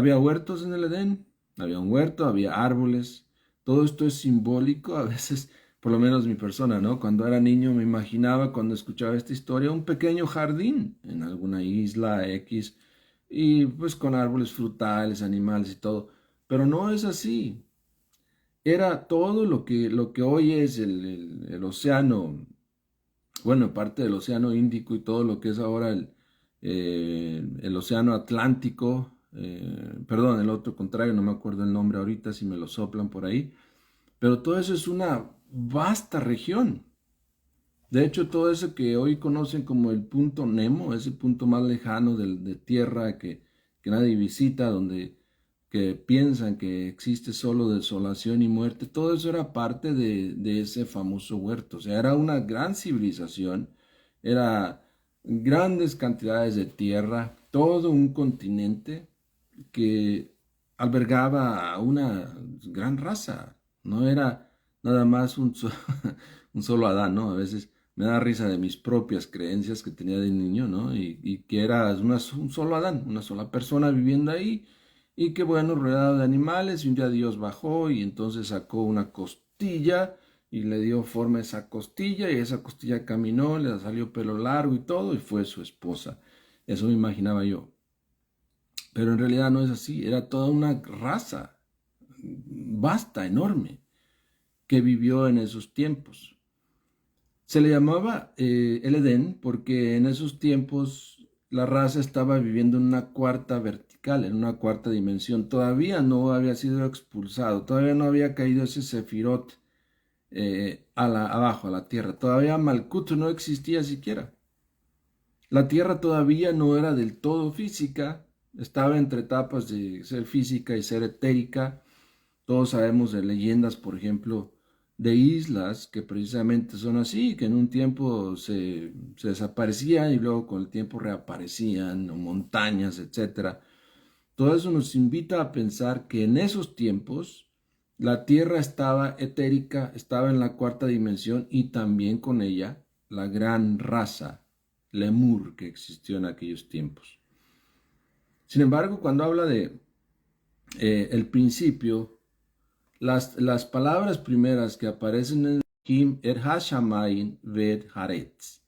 Había huertos en el Edén, había un huerto, había árboles. Todo esto es simbólico, a veces, por lo menos mi persona, ¿no? Cuando era niño me imaginaba, cuando escuchaba esta historia, un pequeño jardín en alguna isla X y pues con árboles frutales, animales y todo. Pero no es así. Era todo lo que hoy es el océano, bueno, parte del océano Índico y todo lo que es ahora el océano Atlántico, perdón, el otro contrario, no me acuerdo el nombre ahorita, si me lo soplan por ahí, pero todo eso es una vasta región. De hecho, todo eso que hoy conocen como el punto Nemo, ese punto más lejano de tierra que nadie visita, donde que piensan que existe solo desolación y muerte, todo eso era parte de ese famoso huerto. O sea, era una gran civilización, era grandes cantidades de tierra, todo un continente que albergaba a una gran raza. No era nada más un solo Adán, ¿no? A veces me da risa de mis propias creencias que tenía de niño, ¿no? Y que era un solo Adán, una sola persona viviendo ahí, y que bueno, rodeado de animales, y un día Dios bajó y entonces sacó una costilla y le dio forma a esa costilla, y esa costilla caminó, le salió pelo largo y todo, y fue su esposa. Eso me imaginaba yo. Pero en realidad no es así, era toda una raza vasta, enorme, que vivió en esos tiempos. Se le llamaba el Edén porque en esos tiempos la raza estaba viviendo en una cuarta vertical, en una cuarta dimensión. Todavía no había sido expulsado, todavía no había caído ese Sefirot abajo, a la tierra. Todavía Malkut no existía siquiera. La tierra todavía no era del todo física, estaba entre etapas de ser física y ser etérica. Todos sabemos de leyendas, por ejemplo, de islas que precisamente son así, que en un tiempo se desaparecían y luego con el tiempo reaparecían, o montañas, etcétera. Todo eso nos invita a pensar que en esos tiempos la Tierra estaba etérica, estaba en la cuarta dimensión y también con ella la gran raza Lemur que existió en aquellos tiempos. Sin embargo, cuando habla de el principio, las palabras primeras que aparecen en Kim er Hashamayin ved Haaretz,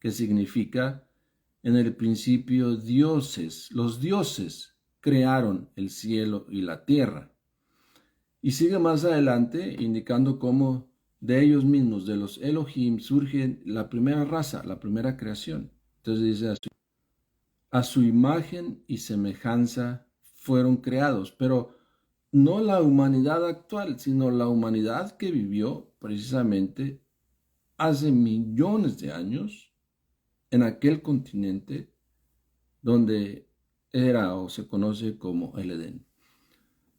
que significa en el principio dioses, los dioses crearon el cielo y la tierra. Y sigue más adelante indicando cómo de ellos mismos, de los Elohim, surge la primera raza, la primera creación. Entonces dice, a su imagen y semejanza fueron creados, pero no la humanidad actual, sino la humanidad que vivió precisamente hace millones de años en aquel continente donde era o se conoce como el Edén.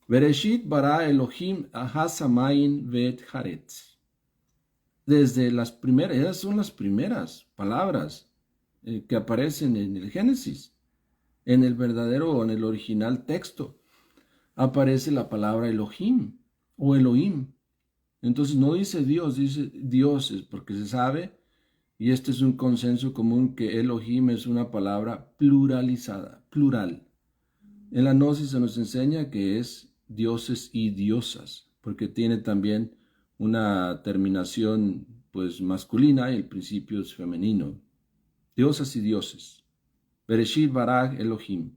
Bereshit bara Elohim ahasamayin vet haretz. Desde las primeras, esas son las primeras palabras que aparecen en el Génesis, en el verdadero o en el original texto. Aparece la palabra Elohim o Elohim. Entonces no dice Dios, dice dioses, porque se sabe, y este es un consenso común, que Elohim es una palabra pluralizada, plural. En la Gnosis se nos enseña que es dioses y diosas, porque tiene también una terminación pues masculina y el principio es femenino. Diosas y dioses. Bereshit baraj Elohim.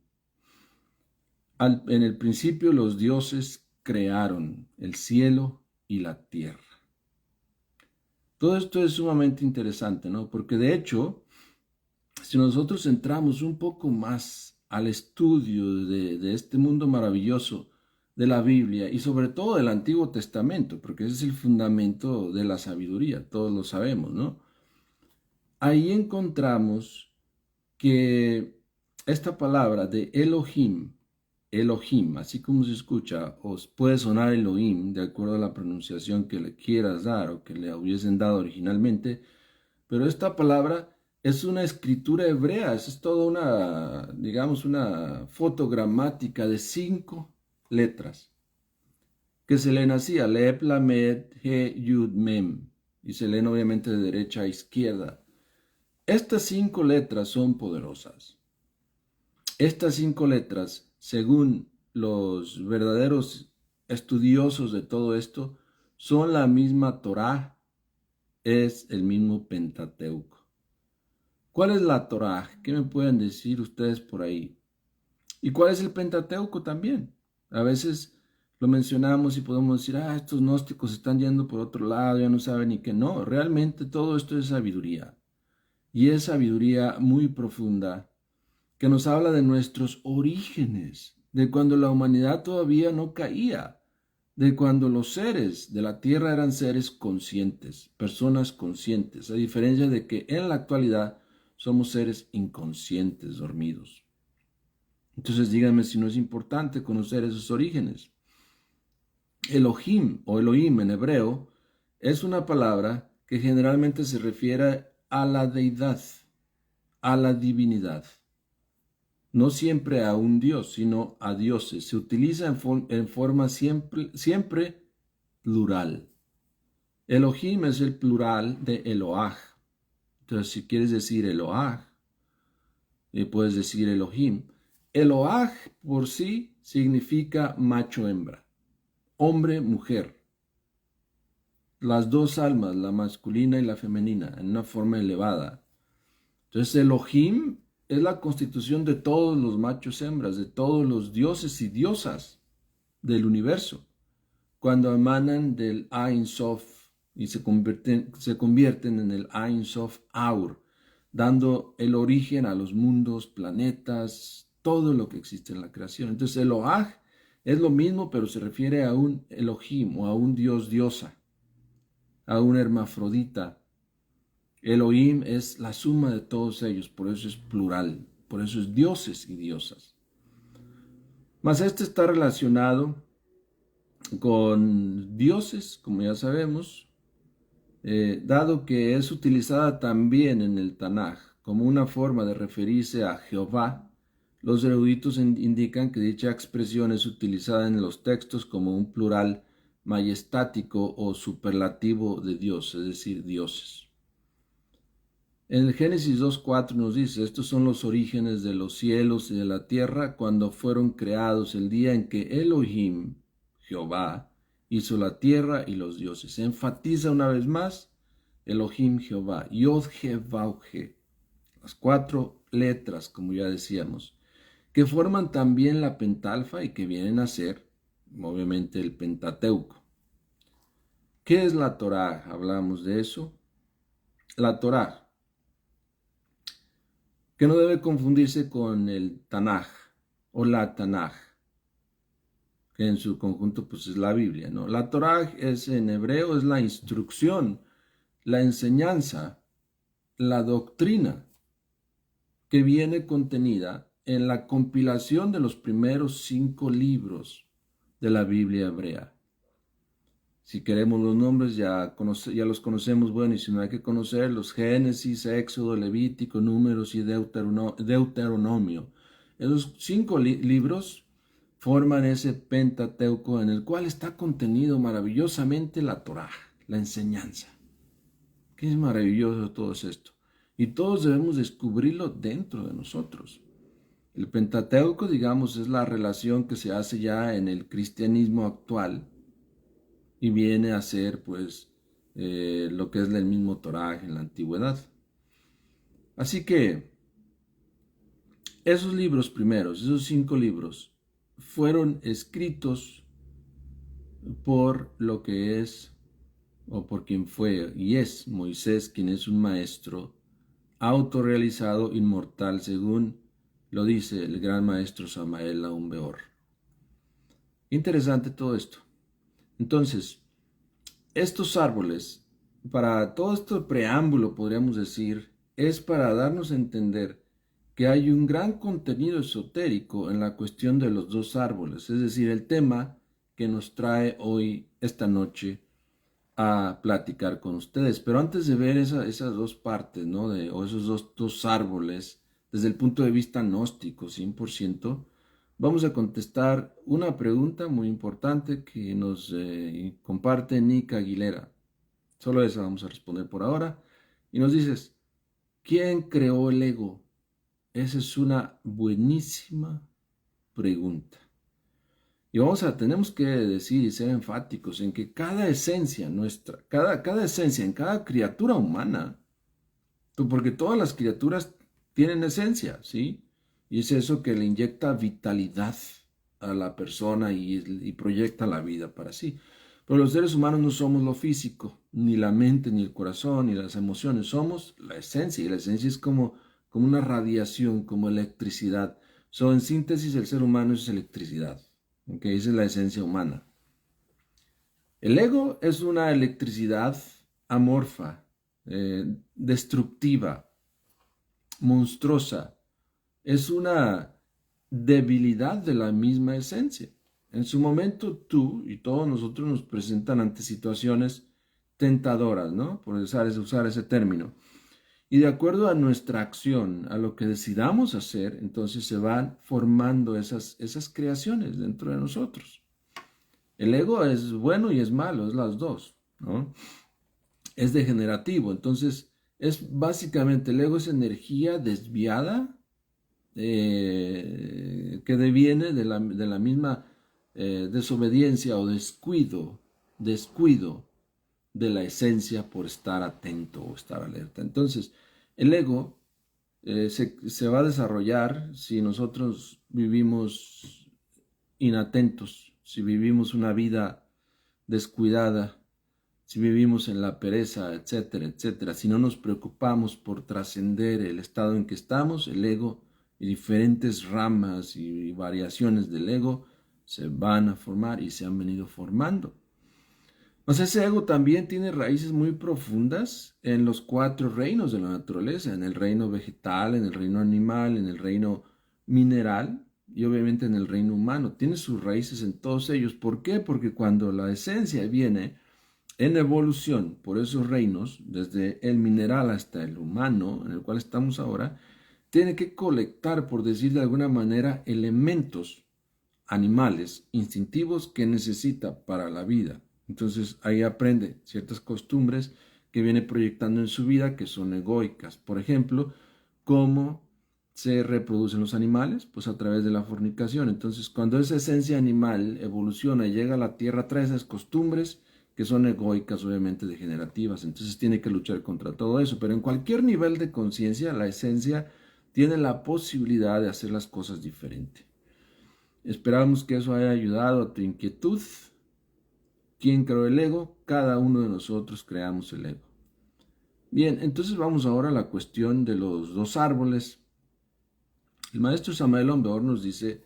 En el principio los dioses crearon el cielo y la tierra. Todo esto es sumamente interesante, ¿no? Porque de hecho, si nosotros entramos un poco más al estudio de este mundo maravilloso de la Biblia y sobre todo del Antiguo Testamento, porque ese es el fundamento de la sabiduría, todos lo sabemos, ¿no? Ahí encontramos que esta palabra de Elohim, Elohim, así como se escucha, os puede sonar Elohim, de acuerdo a la pronunciación que le quieras dar o que le hubiesen dado originalmente, pero esta palabra es una escritura hebrea, es toda una, digamos, una fotogramática de 5 letras, que se leen así, Alep, Lamed, He, Yud, Mem, y se leen obviamente de derecha a izquierda. Estas 5 letras son poderosas. Estas 5 letras, según los verdaderos estudiosos de todo esto, son la misma Torá, es el mismo Pentateuco. ¿Cuál es la Torá? ¿Qué me pueden decir ustedes por ahí? ¿Y cuál es el Pentateuco también? A veces lo mencionamos y podemos decir, estos gnósticos están yendo por otro lado, ya no saben ni qué. No, realmente todo esto es sabiduría. Y es sabiduría muy profunda que nos habla de nuestros orígenes, de cuando la humanidad todavía no caía, de cuando los seres de la tierra eran seres conscientes, personas conscientes, a diferencia de que en la actualidad somos seres inconscientes, dormidos. Entonces díganme si no es importante conocer esos orígenes. Elohim o Elohim en hebreo es una palabra que generalmente se refiere a la deidad, a la divinidad. No siempre a un dios, sino a dioses. Se utiliza en forma siempre plural. Elohim es el plural de Eloah. Entonces, si quieres decir Eloah, puedes decir Elohim. Eloah por sí significa macho-hembra, hombre-mujer. Las dos almas, la masculina y la femenina, en una forma elevada. Entonces, Elohim es la constitución de todos los machos hembras, de todos los dioses y diosas del universo, cuando emanan del Ein Sof y se convierten en el Ein Sof Aur, dando el origen a los mundos, planetas, todo lo que existe en la creación. Entonces Eloah es lo mismo, pero se refiere a un Elohim o a un dios diosa, a un hermafrodita. Elohim es la suma de todos ellos, por eso es plural, por eso es dioses y diosas. Mas este está relacionado con dioses, como ya sabemos, dado que es utilizada también en el Tanaj como una forma de referirse a Jehová. Los eruditos indican que dicha expresión es utilizada en los textos como un plural majestático o superlativo de Dios, es decir, dioses. En el Génesis 2.4 nos dice, estos son los orígenes de los cielos y de la tierra cuando fueron creados el día en que Elohim, Jehová, hizo la tierra y los dioses. Se enfatiza una vez más Elohim, Jehová, Yod-He-Vav-He, las 4 letras, como ya decíamos, que forman también la pentalfa y que vienen a ser, obviamente, el Pentateuco. ¿Qué es la Torá? Hablamos de eso. La Torá, que no debe confundirse con el Tanaj o la Tanaj, que en su conjunto pues es la Biblia, ¿no? La Torá es en hebreo es la instrucción, la enseñanza, la doctrina que viene contenida en la compilación de los primeros 5 libros de la Biblia hebrea. Si queremos los nombres, ya los conocemos, bueno, y si no hay que conocerlos, Génesis, Éxodo, Levítico, Números y Deuteronomio. Esos 5 libros forman ese Pentateuco en el cual está contenido maravillosamente la Torá, la enseñanza. Qué es maravilloso todo esto. Y todos debemos descubrirlo dentro de nosotros. El Pentateuco, digamos, es la relación que se hace ya en el cristianismo actual, y viene a ser pues lo que es el mismo Torá en la antigüedad. Así que esos libros primeros, esos 5 libros, fueron escritos por lo que es, o por quien fue y es Moisés, quien es un maestro autorrealizado, inmortal, según lo dice el gran maestro Samael Aun Weor. Interesante todo esto. Entonces, estos árboles, para todo este preámbulo, podríamos decir, es para darnos a entender que hay un gran contenido esotérico en la cuestión de los 2 árboles, es decir, el tema que nos trae hoy, esta noche, a platicar con ustedes. Pero antes de ver esas 2 partes, ¿no? O esos dos árboles, desde el punto de vista gnóstico, 100%, vamos a contestar una pregunta muy importante que nos comparte Nick Aguilera. Solo esa vamos a responder por ahora. Y nos dices, ¿quién creó el ego? Esa es una buenísima pregunta. Y tenemos que decir y ser enfáticos en que cada esencia nuestra, cada esencia en cada criatura humana, porque todas las criaturas tienen esencia, ¿sí? Y es eso que le inyecta vitalidad a la persona y proyecta la vida para sí. Pero los seres humanos no somos lo físico, ni la mente, ni el corazón, ni las emociones, somos la esencia, y la esencia es como una radiación, como electricidad. En síntesis, el ser humano es electricidad, ¿ok? Esa es la esencia humana. El ego es una electricidad amorfa, destructiva, monstruosa. Es una debilidad de la misma esencia. En su momento tú y todos nosotros nos presentan ante situaciones tentadoras, ¿no? Por usar ese término. Y de acuerdo a nuestra acción, a lo que decidamos hacer, entonces se van formando esas creaciones dentro de nosotros. El ego es bueno y es malo, es las dos, ¿no? Es degenerativo, entonces es básicamente el ego es energía desviada que deviene de la misma desobediencia o descuido de la esencia por estar atento o estar alerta. Entonces, el ego se va a desarrollar si nosotros vivimos inatentos, si vivimos una vida descuidada, si vivimos en la pereza, etcétera, etcétera. Si no nos preocupamos por trascender el estado en que estamos, el ego y diferentes ramas y variaciones del ego se van a formar y se han venido formando. Ese ego también tiene raíces muy profundas en los 4 reinos de la naturaleza, en el reino vegetal, en el reino animal, en el reino mineral y obviamente en el reino humano. Tiene sus raíces en todos ellos. ¿Por qué? Porque cuando la esencia viene en evolución por esos reinos, desde el mineral hasta el humano, en el cual estamos ahora, tiene que colectar, por decir de alguna manera, elementos animales, instintivos que necesita para la vida. Entonces ahí aprende ciertas costumbres que viene proyectando en su vida que son egoicas. Por ejemplo, cómo se reproducen los animales, pues a través de la fornicación. Entonces, cuando esa esencia animal evoluciona y llega a la tierra, trae esas costumbres que son egoicas, obviamente degenerativas. Entonces tiene que luchar contra todo eso. Pero en cualquier nivel de conciencia, la esencia tiene la posibilidad de hacer las cosas diferente. Esperamos que eso haya ayudado a tu inquietud. ¿Quién creó el ego? Cada uno de nosotros creamos el ego. Bien, entonces vamos ahora a la cuestión de los 2 árboles. El maestro Samael Aun Weor nos dice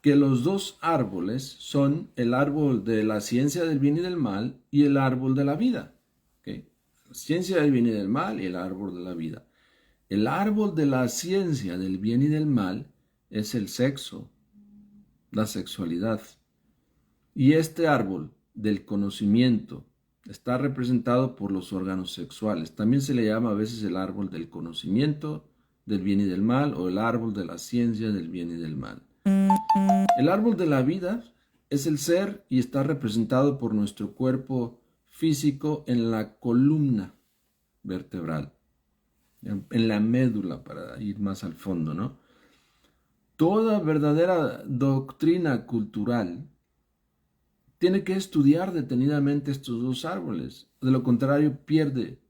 que los 2 árboles son el árbol de la ciencia del bien y del mal y el árbol de la vida. ¿Okay? La ciencia del bien y del mal y el árbol de la vida. El árbol de la ciencia del bien y del mal es el sexo, la sexualidad. Y este árbol del conocimiento está representado por los órganos sexuales. También se le llama a veces el árbol del conocimiento del bien y del mal o el árbol de la ciencia del bien y del mal. El árbol de la vida es el ser y está representado por nuestro cuerpo físico en la columna vertebral, en la médula, para ir más al fondo, ¿no? Toda verdadera doctrina cultural tiene que estudiar detenidamente estos 2 árboles. De lo contrario, pierde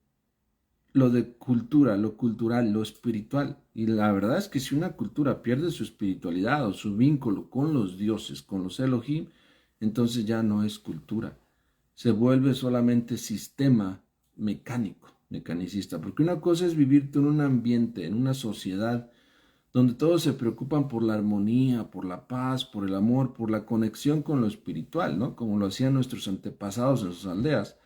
lo de cultura, lo cultural, lo espiritual. Y la verdad es que si una cultura pierde su espiritualidad o su vínculo con los dioses, con los Elohim, entonces ya no es cultura. Se vuelve solamente sistema mecánico, mecanicista. Porque una cosa es vivirte en un ambiente, en una sociedad, donde todos se preocupan por la armonía, por la paz, por el amor, por la conexión con lo espiritual, ¿no? Como lo hacían nuestros antepasados en sus aldeas.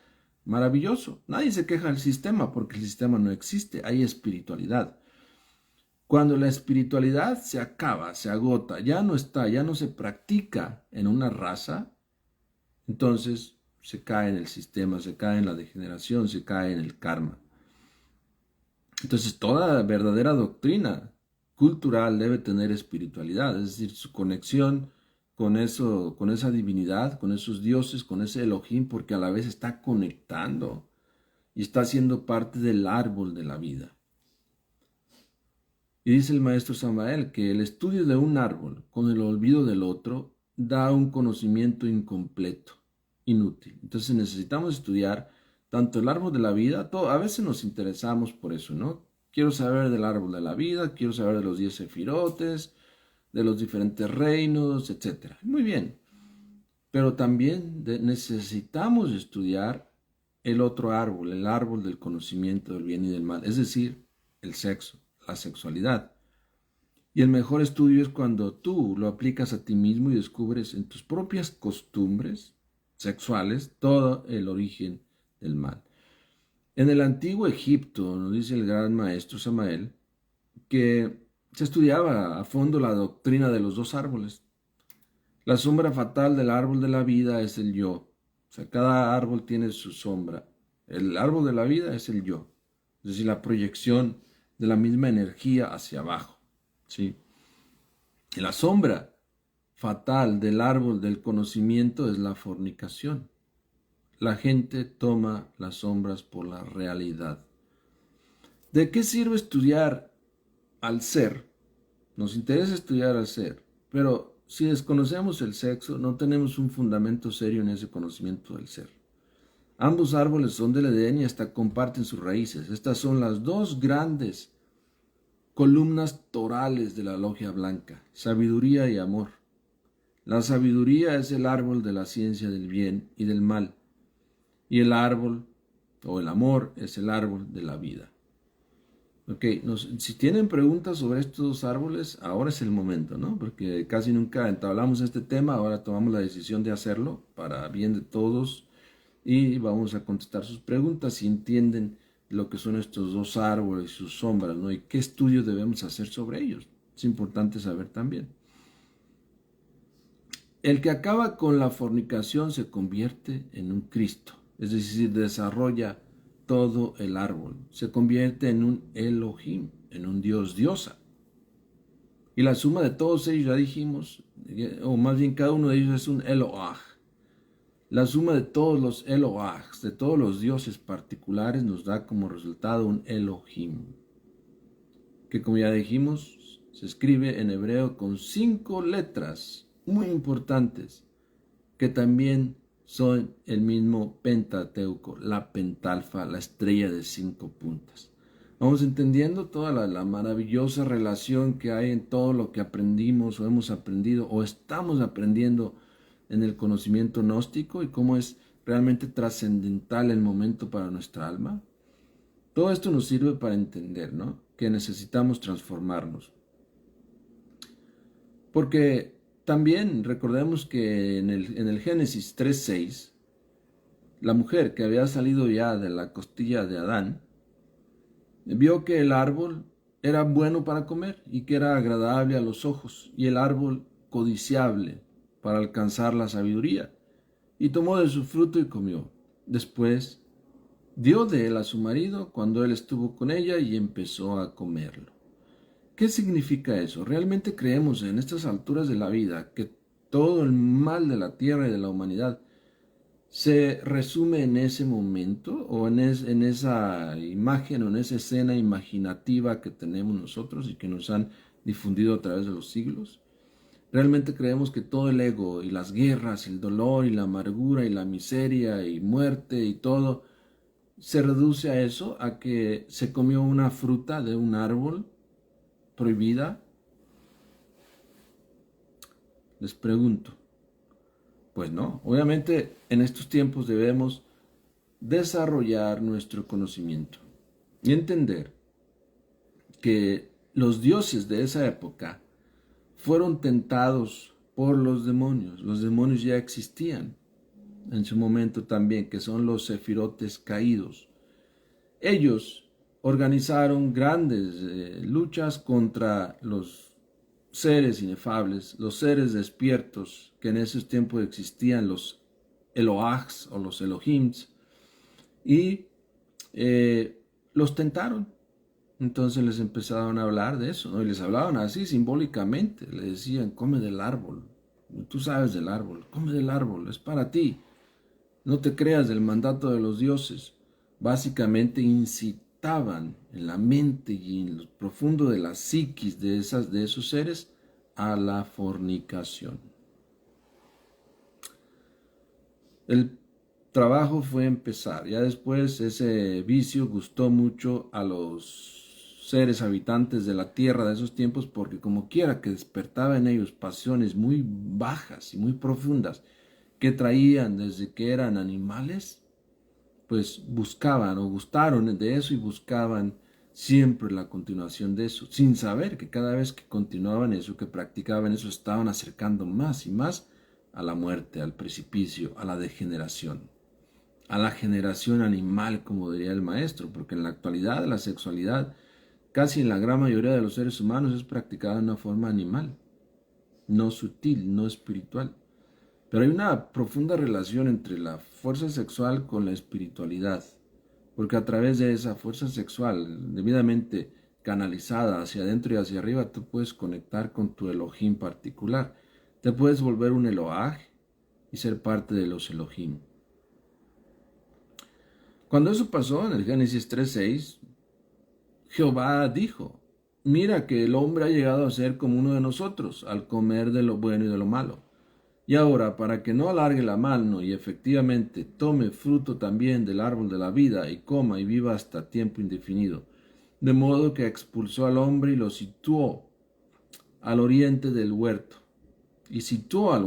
Maravilloso. Nadie se queja del sistema porque el sistema no existe, hay espiritualidad. Cuando la espiritualidad se acaba, se agota, ya no está, ya no se practica en una raza, entonces se cae en el sistema, se cae en la degeneración, se cae en el karma. Entonces toda verdadera doctrina cultural debe tener espiritualidad, es decir, su conexión con eso, con esa divinidad, con esos dioses, con ese Elohim, porque a la vez está conectando y está siendo parte del árbol de la vida. Y dice el maestro Samael que el estudio de un árbol con el olvido del otro da un conocimiento incompleto, inútil. Entonces necesitamos estudiar tanto el árbol de la vida, a veces nos interesamos por eso, ¿no? Quiero saber del árbol de la vida, quiero saber de los 10 sefirotes, de los diferentes reinos, etcétera. Muy bien, pero también necesitamos estudiar el otro árbol, el árbol del conocimiento del bien y del mal, es decir, el sexo, la sexualidad. Y el mejor estudio es cuando tú lo aplicas a ti mismo y descubres en tus propias costumbres sexuales todo el origen del mal. En el antiguo Egipto, nos dice el gran maestro Samael, que se estudiaba a fondo la doctrina de los dos árboles. La sombra fatal del árbol de la vida es el yo. O sea, cada árbol tiene su sombra. El árbol de la vida es el yo. Es decir, la proyección de la misma energía hacia abajo. ¿Sí? Y la sombra fatal del árbol del conocimiento es la fornicación. La gente toma las sombras por la realidad. ¿De qué sirve estudiar al ser? Nos interesa estudiar al ser, pero si desconocemos el sexo, no tenemos un fundamento serio en ese conocimiento del ser. Ambos árboles son del Edén y hasta comparten sus raíces. Estas son las dos grandes columnas torales de la logia blanca, sabiduría y amor. La sabiduría es el árbol de la ciencia del bien y del mal, y el árbol o el amor es el árbol de la vida. Ok, si tienen preguntas sobre estos dos árboles, ahora es el momento, ¿no? Porque casi nunca entablamos este tema, ahora tomamos la decisión de hacerlo para bien de todos y vamos a contestar sus preguntas si entienden lo que son estos dos árboles y sus sombras, ¿no? Y qué estudios debemos hacer sobre ellos. Es importante saber también. El que acaba con la fornicación se convierte en un Cristo, es decir, desarrolla todo el árbol, se convierte en un Elohim, en un Dios diosa. Y la suma de todos ellos, ya dijimos, o más bien cada uno de ellos es un Eloah. La suma de todos los Elohahs, de todos los dioses particulares, nos da como resultado un Elohim, que como ya dijimos, se escribe en hebreo con 5 letras muy importantes, que también son el mismo Pentateuco, la pentalfa, la estrella de 5 puntas. Vamos entendiendo toda la maravillosa relación que hay en todo lo que aprendimos o hemos aprendido o estamos aprendiendo en el conocimiento gnóstico y cómo es realmente trascendental el momento para nuestra alma. Todo esto nos sirve para entender, ¿no?, que necesitamos transformarnos. Porque también recordemos que en el Génesis 3:6, la mujer que había salido ya de la costilla de Adán, vio que el árbol era bueno para comer y que era agradable a los ojos, y el árbol codiciable para alcanzar la sabiduría, y tomó de su fruto y comió. Después dio de él a su marido cuando él estuvo con ella y empezó a comerlo. ¿Qué significa eso? ¿Realmente creemos en estas alturas de la vida que todo el mal de la tierra y de la humanidad se resume en ese momento o en esa imagen o en esa escena imaginativa que tenemos nosotros y que nos han difundido a través de los siglos? ¿Realmente creemos que todo el ego y las guerras, el dolor y la amargura y la miseria y muerte y todo se reduce a eso, a que se comió una fruta de un árbol prohibida? Les pregunto. Pues no, obviamente en estos tiempos debemos desarrollar nuestro conocimiento y entender que los dioses de esa época fueron tentados por los demonios. Los demonios ya existían en su momento también, que son los sefirotes caídos. Ellos organizaron grandes luchas contra los seres inefables, los seres despiertos que en esos tiempos existían, los Elohahs o los Elohims, y los tentaron. Entonces les empezaron a hablar de eso, ¿no? Y les hablaban así simbólicamente, le decían: come del árbol, tú sabes del árbol, come del árbol, es para ti, no te creas del mandato de los dioses. Básicamente incitaban en la mente y en lo profundo de la psiquis de esos seres a la fornicación. El trabajo fue empezar. Ya después ese vicio gustó mucho a los seres habitantes de la tierra de esos tiempos porque como quiera que despertaba en ellos pasiones muy bajas y muy profundas que traían desde que eran animales, pues buscaban o gustaron de eso y buscaban siempre la continuación de eso, sin saber que cada vez que continuaban eso, que practicaban eso, estaban acercando más y más a la muerte, al precipicio, a la degeneración, a la generación animal, como diría el maestro, porque en la actualidad la sexualidad, casi en la gran mayoría de los seres humanos, es practicada de una forma animal, no sutil, no espiritual. Pero hay una profunda relación entre la fuerza sexual con la espiritualidad, porque a través de esa fuerza sexual debidamente canalizada hacia adentro y hacia arriba, tú puedes conectar con tu Elohim particular. Te puedes volver un Elohaj y ser parte de los Elohim. Cuando eso pasó en el Génesis 3:6, Jehová dijo, mira que el hombre ha llegado a ser como uno de nosotros al comer de lo bueno y de lo malo. Y ahora, para que no alargue la mano y efectivamente tome fruto también del árbol de la vida y coma y viva hasta tiempo indefinido, de modo que expulsó al hombre y lo situó al oriente del huerto, y situó al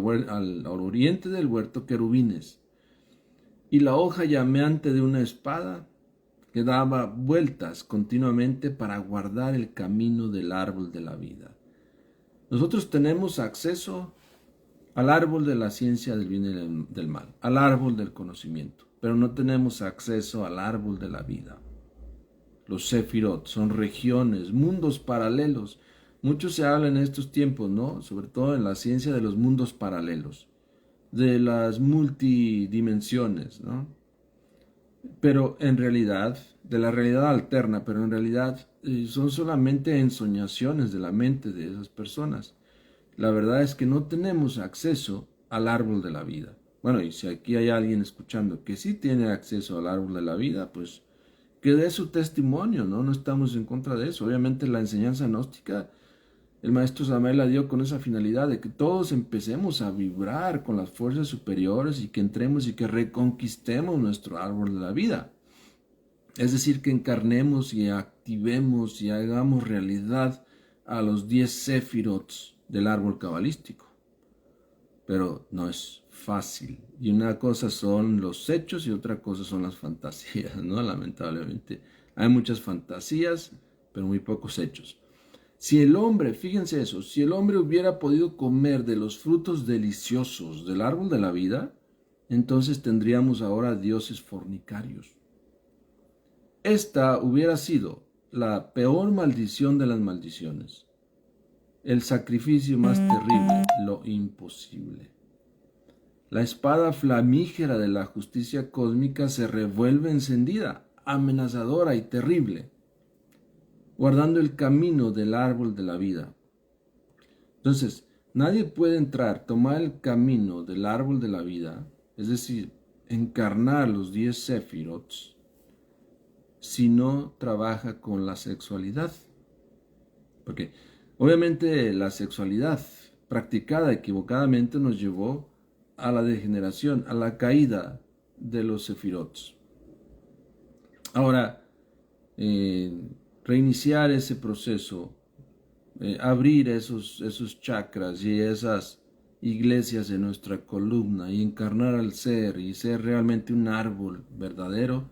oriente del huerto querubines, y la hoja llameante de una espada que daba vueltas continuamente para guardar el camino del árbol de la vida. Nosotros tenemos acceso al árbol de la ciencia del bien y del mal, al árbol del conocimiento, pero no tenemos acceso al árbol de la vida. Los Sefirot son regiones, mundos paralelos. Mucho se habla en estos tiempos, ¿no? Sobre todo en la ciencia de los mundos paralelos, de las multidimensiones, ¿no? Pero en realidad, de la realidad alterna, pero en realidad son solamente ensoñaciones de la mente de esas personas. La verdad es que no tenemos acceso al árbol de la vida. Bueno, y si aquí hay alguien escuchando que sí tiene acceso al árbol de la vida, pues que dé su testimonio, ¿no? No estamos en contra de eso. Obviamente la enseñanza gnóstica, el maestro Samael la dio con esa finalidad de que todos empecemos a vibrar con las fuerzas superiores y que entremos y que reconquistemos nuestro árbol de la vida. Es decir, que encarnemos y activemos y hagamos realidad a los 10 séfirots del árbol cabalístico. Pero no es fácil. Y una cosa son los hechos y otra cosa son las fantasías, ¿no? Lamentablemente. Hay muchas fantasías, pero muy pocos hechos. Si el hombre, fíjense eso, si el hombre hubiera podido comer de los frutos deliciosos del árbol de la vida, entonces tendríamos ahora dioses fornicarios. Esta hubiera sido la peor maldición de las maldiciones. El sacrificio más terrible, lo imposible. La espada flamígera de la justicia cósmica se revuelve encendida, amenazadora y terrible, guardando el camino del árbol de la vida. Entonces, nadie puede entrar, tomar el camino del árbol de la vida, es decir, encarnar los 10 séfirots, si no trabaja con la sexualidad. Porque obviamente la sexualidad practicada equivocadamente nos llevó a la degeneración, a la caída de los sefirots. Ahora, reiniciar ese proceso, abrir esos chakras y esas iglesias en nuestra columna y encarnar al ser y ser realmente un árbol verdadero,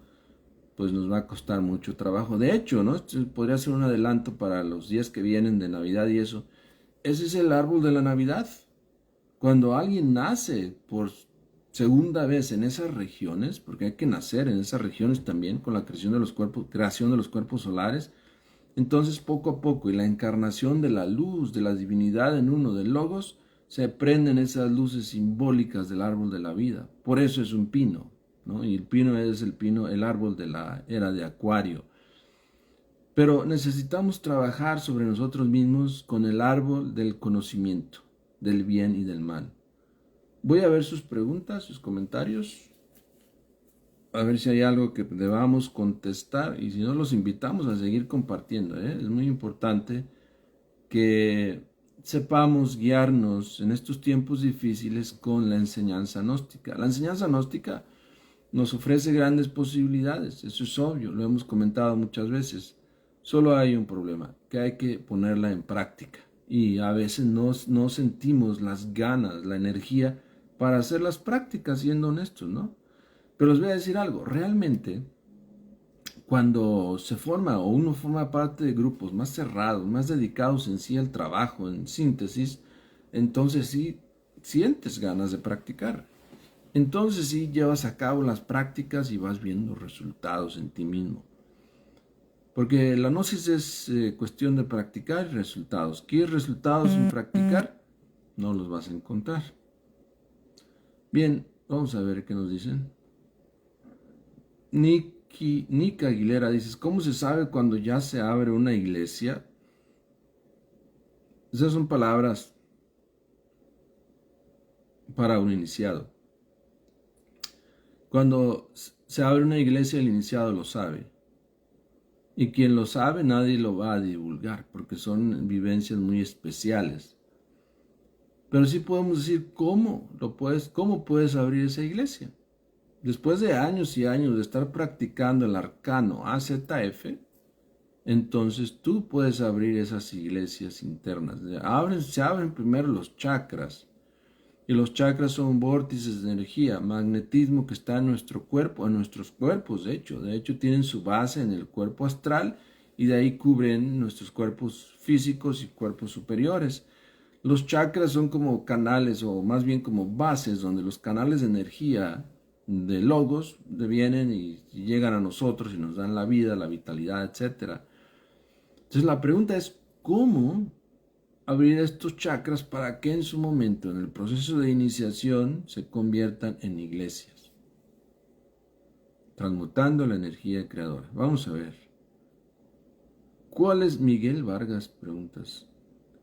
pues nos va a costar mucho trabajo. De hecho, ¿no? Esto podría ser un adelanto para los días que vienen de Navidad y eso. Ese es el árbol de la Navidad. Cuando alguien nace por segunda vez en esas regiones, porque hay que nacer en esas regiones también con la creación de los cuerpos solares, entonces poco a poco y la encarnación de la luz, de la divinidad en uno, del Logos, se prenden esas luces simbólicas del árbol de la vida. Por eso es un pino, ¿no? Y el pino es el árbol de la era de Acuario. Pero necesitamos trabajar sobre nosotros mismos con el árbol del conocimiento, del bien y del mal. Voy a ver sus preguntas, sus comentarios, a ver si hay algo que debamos contestar y si no los invitamos a seguir compartiendo. Es muy importante que sepamos guiarnos en estos tiempos difíciles con la enseñanza gnóstica. La enseñanza gnóstica nos ofrece grandes posibilidades, eso es obvio, lo hemos comentado muchas veces. Solo hay un problema, que hay que ponerla en práctica. Y a veces no sentimos las ganas, la energía para hacer las prácticas, siendo honestos, ¿no? Pero les voy a decir algo, realmente cuando se forma o uno forma parte de grupos más cerrados, más dedicados en sí al trabajo, en síntesis, entonces sí sientes ganas de practicar. Entonces sí llevas a cabo las prácticas y vas viendo resultados en ti mismo. Porque la gnosis es cuestión de practicar y resultados. ¿Quieres resultados sin practicar? No los vas a encontrar. Bien, vamos a ver qué nos dicen. Nika Aguilera dice, ¿cómo se sabe cuando ya se abre una iglesia? Esas son palabras para un iniciado. Cuando se abre una iglesia, el iniciado lo sabe. Y quien lo sabe, nadie lo va a divulgar, porque son vivencias muy especiales. Pero sí podemos decir cómo puedes abrir esa iglesia. Después de años y años de estar practicando el arcano AZF, entonces tú puedes abrir esas iglesias internas. Se abren primero los chakras. Y los chakras son vórtices de energía, magnetismo que está en nuestro cuerpo, en nuestros cuerpos, de hecho. De hecho, tienen su base en el cuerpo astral y de ahí cubren nuestros cuerpos físicos y cuerpos superiores. Los chakras son como canales o más bien como bases donde los canales de energía de logos vienen y llegan a nosotros y nos dan la vida, la vitalidad, etc. Entonces la pregunta es, ¿cómo abrir estos chakras para que en su momento, en el proceso de iniciación, se conviertan en iglesias? Transmutando la energía creadora. Vamos a ver. ¿Cuál es, Miguel Vargas, preguntas?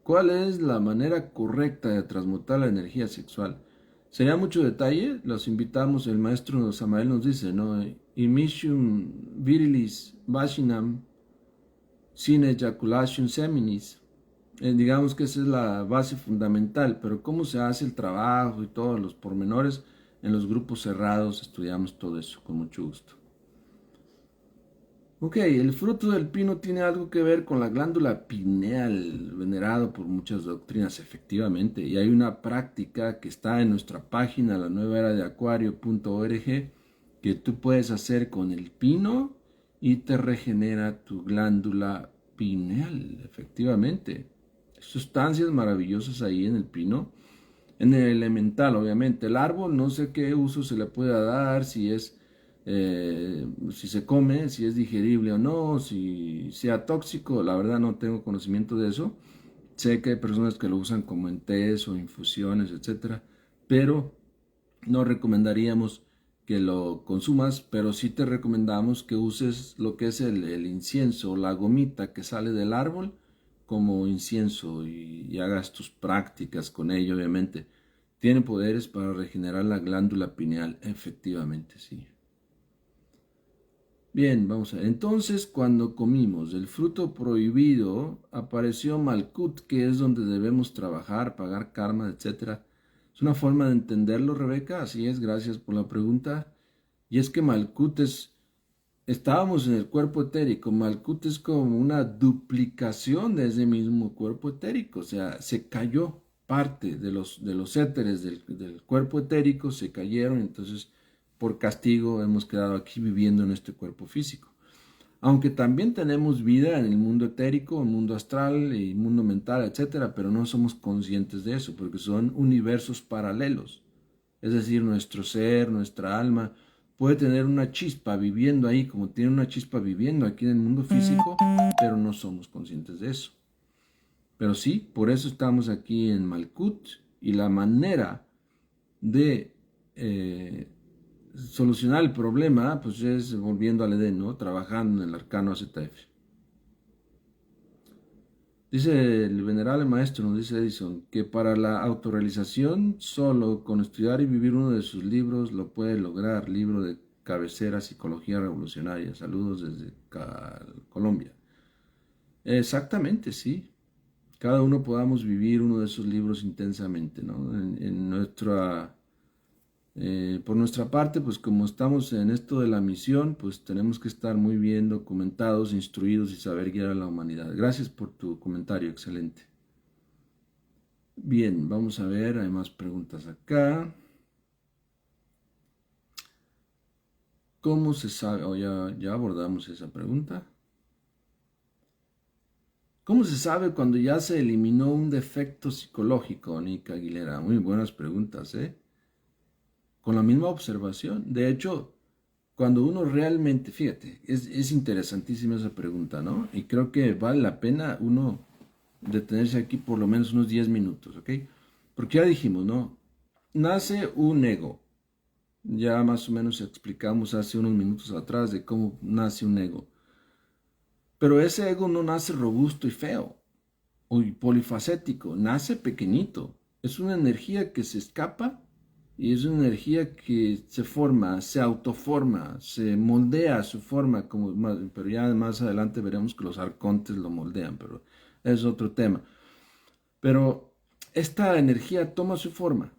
¿Cuál es la manera correcta de transmutar la energía sexual? ¿Sería mucho detalle? Los invitamos, el maestro Samael nos dice, ¿no? Imitium virilis vaginam sin ejaculation seminis. Digamos que esa es la base fundamental, pero cómo se hace el trabajo y todos los pormenores en los grupos cerrados, estudiamos todo eso con mucho gusto. Ok, el fruto del pino tiene algo que ver con la glándula pineal, venerado por muchas doctrinas, efectivamente, y hay una práctica que está en nuestra página, la nueva era de acuario.org, que tú puedes hacer con el pino y te regenera tu glándula pineal, efectivamente. Sustancias maravillosas ahí en el pino, en el elemental, obviamente. El árbol, no sé qué uso se le pueda dar, si se come, si es digerible o no, si sea tóxico, la verdad no tengo conocimiento de eso. Sé que hay personas que lo usan como en tés o infusiones, etcétera, pero no recomendaríamos que lo consumas, pero sí te recomendamos que uses lo que es el incienso, la gomita que sale del árbol como incienso y hagas tus prácticas con ello, obviamente. Tiene poderes para regenerar la glándula pineal, efectivamente, sí. Bien, vamos a ver. Entonces, cuando comimos el fruto prohibido, apareció Malkut, que es donde debemos trabajar, pagar karma, etcétera. Es una forma de entenderlo, Rebeca. Así es, gracias por la pregunta. Y es que Malkut estábamos en el cuerpo etérico. Malkut es como una duplicación de ese mismo cuerpo etérico. O sea, se cayó parte de los éteres del cuerpo etérico, se cayeron, entonces por castigo hemos quedado aquí viviendo en este cuerpo físico. Aunque también tenemos vida en el mundo etérico, el mundo astral y mundo mental, etcétera, pero no somos conscientes de eso porque son universos paralelos. Es decir, nuestro ser, nuestra alma puede tener una chispa viviendo ahí, como tiene una chispa viviendo aquí en el mundo físico, pero no somos conscientes de eso. Pero sí, por eso estamos aquí en Malkut y la manera de solucionar el problema, pues es volviendo al Edén, ¿no? Trabajando en el arcano AZF. Dice el venerable maestro, nos dice Edison, que para la autorrealización, solo con estudiar y vivir uno de sus libros lo puede lograr. Libro de cabecera, Psicología Revolucionaria. Saludos desde Colombia. Exactamente, sí. cada uno podamos vivir uno de esos libros intensamente, ¿no? Por nuestra parte, pues como estamos en esto de la misión, pues tenemos que estar muy bien documentados, instruidos y saber guiar a la humanidad. Gracias por tu comentario, excelente. Bien, vamos a ver, hay más preguntas acá. ¿Cómo se sabe? Ya abordamos esa pregunta. ¿Cómo se sabe cuando ya se eliminó un defecto psicológico, Nica Aguilera? Muy buenas preguntas, ¿eh? Con la misma observación. De hecho, cuando uno realmente, fíjate, es interesantísima esa pregunta, ¿no? Y creo que vale la pena uno detenerse aquí por lo menos unos 10 minutos, ¿ok? Porque ya dijimos, ¿no? Nace un ego. Ya más o menos explicamos hace unos minutos atrás de cómo nace un ego. Pero ese ego no nace robusto y feo, o polifacético, nace pequeñito. Es una energía que se escapa y es una energía que se forma, se autoforma, se moldea a su forma, pero ya más adelante veremos que los arcontes lo moldean, pero es otro tema. Pero esta energía toma su forma.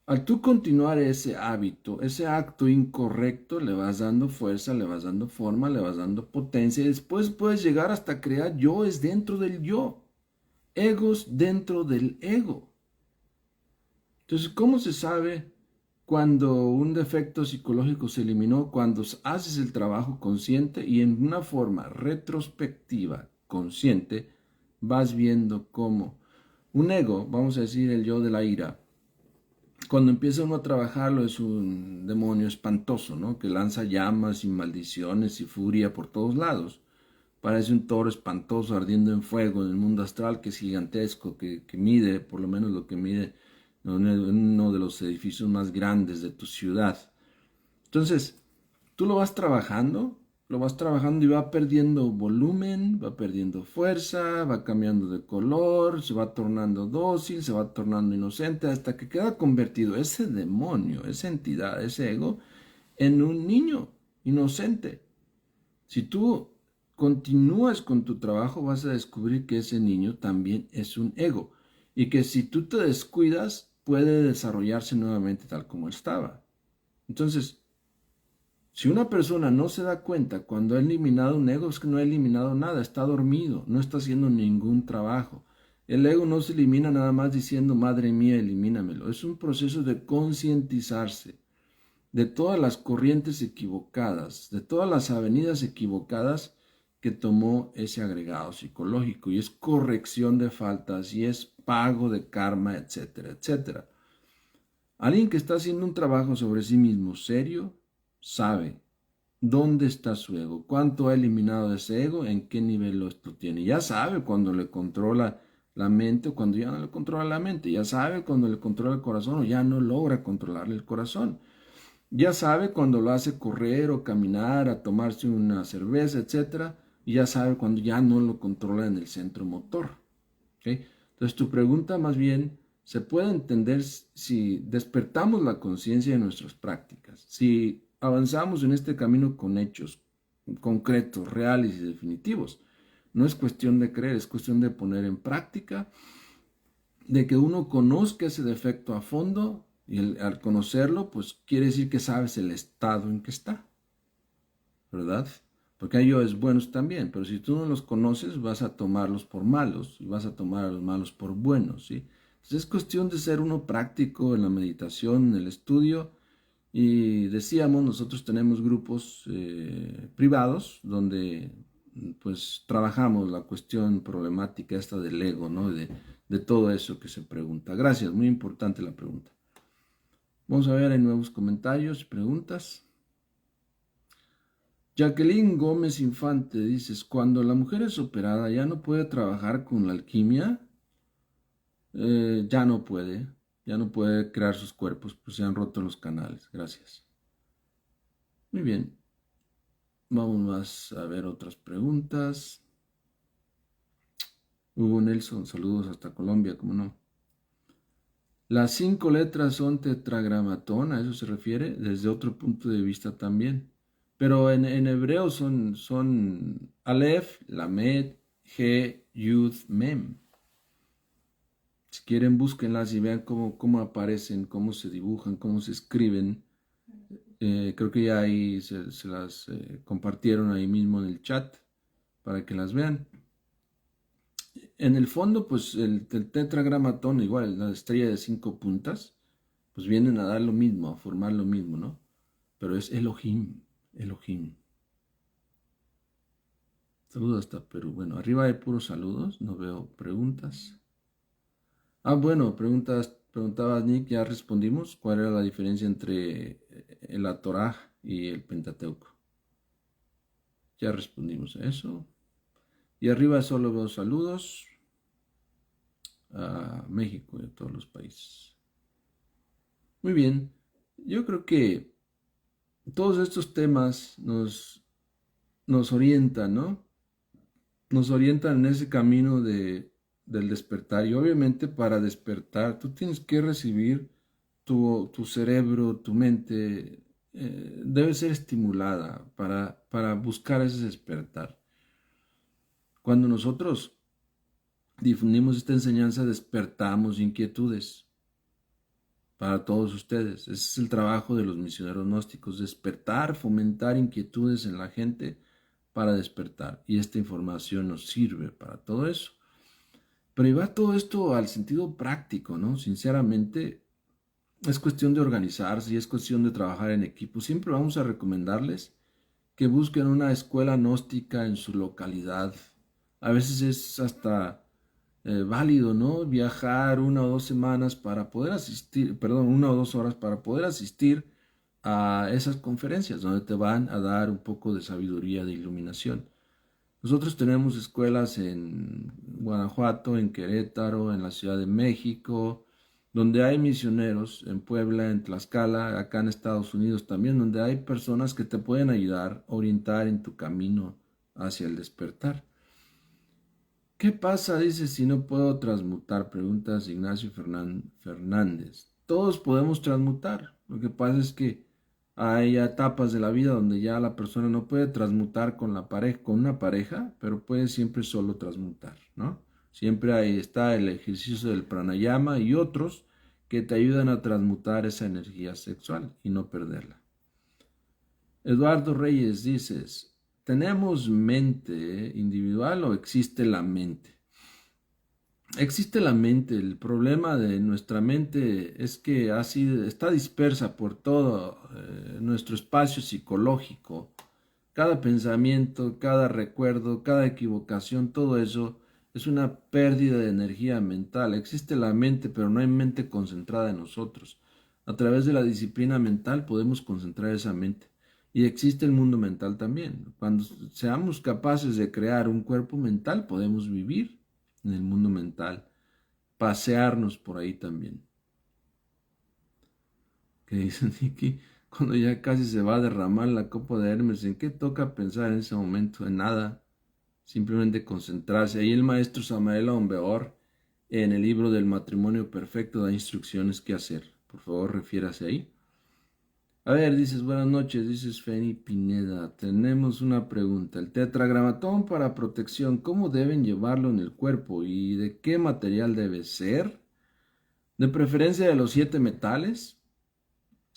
Al tú continuar ese hábito, ese acto incorrecto, le vas dando fuerza, le vas dando forma, le vas dando potencia y después puedes llegar hasta crear yoes dentro del yo, egos dentro del ego. Entonces, ¿cómo se sabe cuando un defecto psicológico se eliminó? Cuando haces el trabajo consciente y en una forma retrospectiva, consciente, vas viendo cómo un ego, vamos a decir el yo de la ira, cuando empieza uno a trabajarlo es un demonio espantoso, ¿no? Que lanza llamas y maldiciones y furia por todos lados. Parece un toro espantoso ardiendo en fuego en el mundo astral que es gigantesco, que mide, por lo menos lo que mide uno de los edificios más grandes de tu ciudad. Entonces, tú lo vas trabajando y va perdiendo volumen, va perdiendo fuerza, va cambiando de color, se va tornando dócil, se va tornando inocente, hasta que queda convertido ese demonio, esa entidad, ese ego, en un niño inocente. Si tú continúas con tu trabajo, vas a descubrir que ese niño también es un ego y que si tú te descuidas, puede desarrollarse nuevamente tal como estaba. Entonces, si una persona no se da cuenta cuando ha eliminado un ego, es que no ha eliminado nada, está dormido, no está haciendo ningún trabajo. El ego no se elimina nada más diciendo, madre mía, elimínamelo. Es un proceso de concientizarse de todas las corrientes equivocadas, de todas las avenidas equivocadas que tomó ese agregado psicológico. Y es corrección de faltas, y es pago de karma, etcétera, etcétera. Alguien que está haciendo un trabajo sobre sí mismo serio, sabe dónde está su ego, cuánto ha eliminado de ese ego, en qué nivel lo tiene. Ya sabe cuando le controla la mente o cuando ya no le controla la mente. Ya sabe cuando le controla el corazón o ya no logra controlarle el corazón. Ya sabe cuando lo hace correr o caminar, a tomarse una cerveza, etcétera. Y ya sabe cuando ya no lo controla en el centro motor. ¿Okay? Entonces tu pregunta más bien se puede entender si despertamos la conciencia de nuestras prácticas, si avanzamos en este camino con hechos concretos, reales y definitivos. No es cuestión de creer, es cuestión de poner en práctica, de que uno conozca ese defecto a fondo y al conocerlo, pues quiere decir que sabes el estado en que está, ¿verdad? Porque hay yoes buenos también, pero si tú no los conoces, vas a tomarlos por malos y vas a tomar a los malos por buenos, ¿sí? Entonces es cuestión de ser uno práctico en la meditación, en el estudio. Y decíamos, nosotros tenemos grupos privados donde pues trabajamos la cuestión problemática esta del ego, ¿no? De todo eso que se pregunta. Gracias, muy importante la pregunta. Vamos a ver, hay nuevos comentarios y preguntas. Jacqueline Gómez Infante dices, cuando la mujer es operada ya no puede trabajar con la alquimia, ya no puede crear sus cuerpos, pues se han roto los canales. Gracias. Muy bien, vamos más a ver otras preguntas. Hugo Nelson, saludos hasta Colombia, ¿cómo no? Las 5 letras son tetragramatón, a eso se refiere, desde otro punto de vista también. Pero en hebreo son Aleph, Lamed, He, Yud, Mem. Si quieren, búsquenlas y vean cómo aparecen, cómo se dibujan, cómo se escriben. Creo que ya ahí se las compartieron ahí mismo en el chat para que las vean. En el fondo, pues el tetragramatón, igual, la estrella de 5 puntas, pues vienen a dar lo mismo, a formar lo mismo, ¿no? Pero es Elohim, Elohim. Saludos hasta Perú. Bueno, arriba hay puros saludos, no veo preguntas. Bueno, preguntabas Nick, ya respondimos. ¿Cuál era la diferencia entre la Torá y el Pentateuco? Ya respondimos a eso. Y arriba solo veo saludos a México y a todos los países. Muy bien, yo creo que todos estos temas nos orientan, ¿no? Nos orientan en ese camino del despertar. Y obviamente para despertar tú tienes que recibir tu cerebro, tu mente, debe ser estimulada para buscar ese despertar. Cuando nosotros difundimos esta enseñanza, despertamos inquietudes para todos ustedes. Ese es el trabajo de los misioneros gnósticos, despertar, fomentar inquietudes en la gente para despertar. Y esta información nos sirve para todo eso. Pero llevar todo esto al sentido práctico, ¿no? Sinceramente, es cuestión de organizarse y es cuestión de trabajar en equipo. Siempre vamos a recomendarles que busquen una escuela gnóstica en su localidad. A veces es hasta válido, ¿no? Viajar 1 o 2 semanas para poder asistir, perdón, 1 o 2 horas para poder asistir a esas conferencias donde te van a dar un poco de sabiduría, de iluminación. Nosotros tenemos escuelas en Guanajuato, en Querétaro, en la Ciudad de México, donde hay misioneros, en Puebla, en Tlaxcala, acá en Estados Unidos también, donde hay personas que te pueden ayudar, orientar en tu camino hacia el despertar. ¿Qué pasa, dice, si no puedo transmutar? Preguntas Ignacio Fernández. Todos podemos transmutar. Lo que pasa es que hay etapas de la vida donde ya la persona no puede transmutar con una pareja, pero puede siempre solo transmutar, ¿no? Siempre ahí está el ejercicio del pranayama y otros que te ayudan a transmutar esa energía sexual y no perderla. Eduardo Reyes dices, ¿tenemos mente individual o existe la mente? Existe la mente. El problema de nuestra mente es que está dispersa por todo nuestro espacio psicológico. Cada pensamiento, cada recuerdo, cada equivocación, todo eso es una pérdida de energía mental. Existe la mente, pero no hay mente concentrada en nosotros. A través de la disciplina mental podemos concentrar esa mente. Y existe el mundo mental también. Cuando seamos capaces de crear un cuerpo mental, podemos vivir en el mundo mental, pasearnos por ahí también. Que dicen aquí, cuando ya casi se va a derramar la copa de Hermes, ¿en qué toca pensar en ese momento? En nada, simplemente concentrarse. Ahí el maestro Samael Aumbeor, en el libro del matrimonio perfecto, da instrucciones qué hacer. Por favor, refiérase ahí. A ver, dices, buenas noches, dices Feni Pineda. Tenemos una pregunta. El tetragramatón para protección, ¿cómo deben llevarlo en el cuerpo y de qué material debe ser? De preferencia de los 7 metales.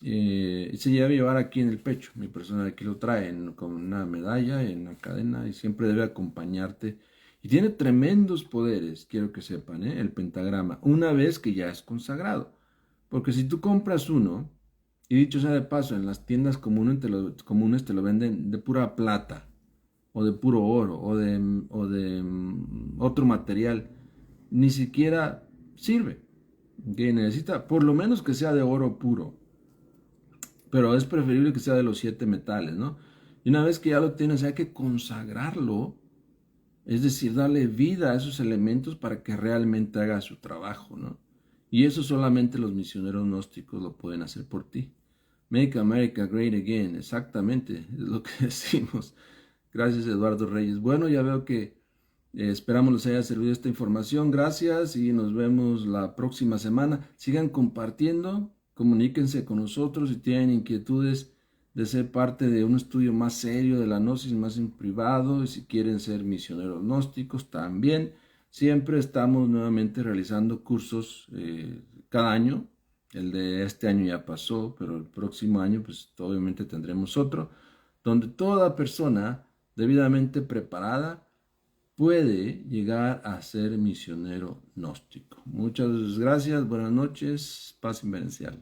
Se debe llevar aquí en el pecho. Mi persona aquí lo trae con una medalla, en una cadena y siempre debe acompañarte. Y tiene tremendos poderes, quiero que sepan, el pentagrama, una vez que ya es consagrado. Porque si tú compras uno, y dicho sea de paso, en las tiendas comunes te lo venden de pura plata, o de puro oro, o de otro material, ni siquiera sirve. Que necesita por lo menos que sea de oro puro, pero es preferible que sea de los 7 metales, ¿no? Y una vez que ya lo tienes, hay que consagrarlo, es decir, darle vida a esos elementos para que realmente haga su trabajo, ¿no? Y eso solamente los misioneros gnósticos lo pueden hacer por ti. Make America Great Again, exactamente, es lo que decimos. Gracias, Eduardo Reyes. Bueno, ya veo que esperamos les haya servido esta información. Gracias y nos vemos la próxima semana. Sigan compartiendo, comuníquense con nosotros si tienen inquietudes de ser parte de un estudio más serio de la gnosis, más en privado, y si quieren ser misioneros gnósticos también. Siempre estamos nuevamente realizando cursos cada año. El de este año ya pasó, pero el próximo año pues obviamente tendremos otro, donde toda persona debidamente preparada puede llegar a ser misionero gnóstico. Muchas gracias, buenas noches, paz inverencial.